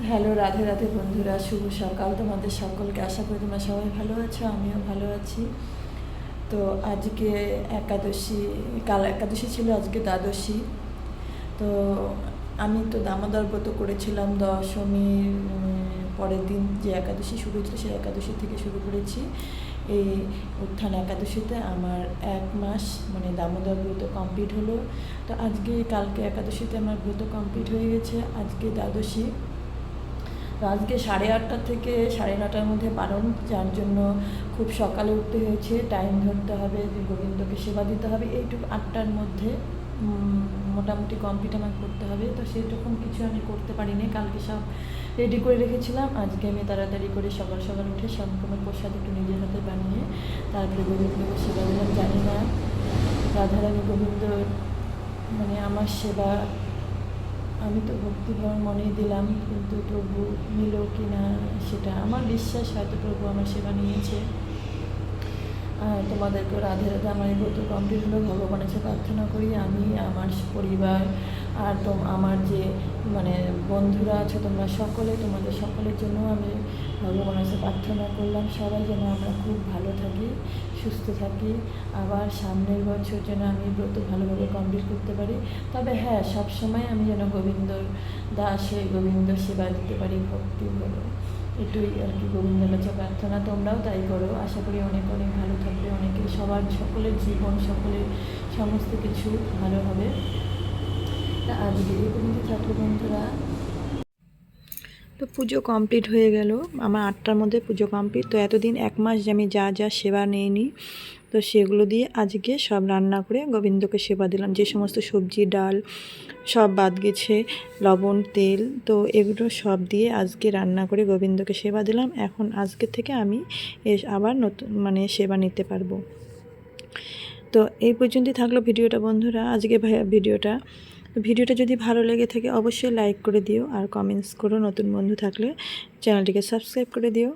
Hello, Radhe Radhe বন্ধুরা, শুভ সকাল তোমাদের সকলকে। আশা করি তোমরা সবাই ভালো আছো, আমিও ভালো আছি। তো আজকে একাদশী, কাল একাদশী ছিল, আজকে দ্বাদশী। তো আমি তো দামোদর ব্রত করেছিলাম দশমীর পরের দিন, যে একাদশী শুরু হয়েছিল সেই একাদশী থেকে শুরু করেছি। এই উত্থান একাদশীতে আমার 1 মাস মানে দামোদর ব্রত কমপ্লিট হলো। তো আজকে কালকে একাদশীতে আমার ব্রত কমপ্লিট হয়ে গেছে, আজকে দ্বাদশী। তো আজকে 8:30 থেকে 9:30-র মধ্যে বারণ, যার জন্য খুব সকালে উঠতে হয়েছে, টাইম ধরতে হবে, গোবিন্দকে সেবা দিতে হবে, এইটুকু 8টার মধ্যে মোটামুটি কমপ্লিট আমাকে করতে হবে। তো সেরকম কিছু আমি করতে পারিনি, কালকে সব রেডি করে রেখেছিলাম। আজকে আমি তাড়াতাড়ি করে সকাল সকাল উঠে সম্পূর্ণ প্রসাদ একটু নিজের হাতে বানিয়ে তারপরে গোবিন্দকে সেবা দিলাম। জানি না রাধারানী গোবিন্দ মানে আমার সেবা, আমি তো ভক্তিভাবে মনেই দিলাম, কিন্তু প্রভু নিল কি না সেটা আমার বিশ্বাস, হয়তো প্রভু আমার সেবা নিয়েছে। তোমাদেরকেও রাধে রাধে। আমার এই ব্রত কমপ্লিট হলো, ভগবানের কাছে প্রার্থনা করি আমি, আমার পরিবার আর আমার যে মানে বন্ধুরা আছে তোমরা সকলে, তোমাদের সকলের জন্য আমি ভগবানের কাছে প্রার্থনা করলাম, সবাই যেন আমরা খুব ভালো থাকি, সুস্থ থাকি। আবার সামনের বছর যেন আমি ব্রত ভালোভাবে কমপ্লিট করতে পারি। তবে হ্যাঁ, সবসময় আমি যেন গোবিন্দর দাস হয়ে গোবিন্দ সেবা দিতে পারি ভক্তিভাবে, এটুই আর কি গোবিন্দের কাছে প্রার্থনা। তোমরাও তাই করো, আশা করি অনেক অনেক ভালো থাকবে, অনেকে সবার সকলের জীবন সকলের সমস্ত কিছু ভালো হবে। তা আজকে এই পর্যন্ত থাকলো বন্ধুরা। তো পুজো কমপ্লিট হয়ে গেল আমার 8টার মধ্যে পুজো কমপ্লিট। তো এতদিন 1 মাস যে আমি যা যা সেবা নিইনি, তো সেগুলো দিয়ে আজকে সব রান্না করে গোবিন্দকে সেবা দিলাম। যে সমস্ত সবজি ডাল সব বাদ গেছে, লবণ তেল, তো এগুলো সব দিয়ে আজকে রান্না করে গোবিন্দকে সেবা দিলাম। এখন আজকে থেকে আমি আবার নতুন মানে সেবা নিতে পারবো। তো এই পর্যন্তই থাকলো ভিডিওটা বন্ধুরা, আজকে ভিডিওটা যদি ভালো লেগে থাকে অবশ্যই লাইক করে দিও, আর কমেন্টস করো। নতুন বন্ধু থাকলে চ্যানেলটিকে সাবস্ক্রাইব করে দিও।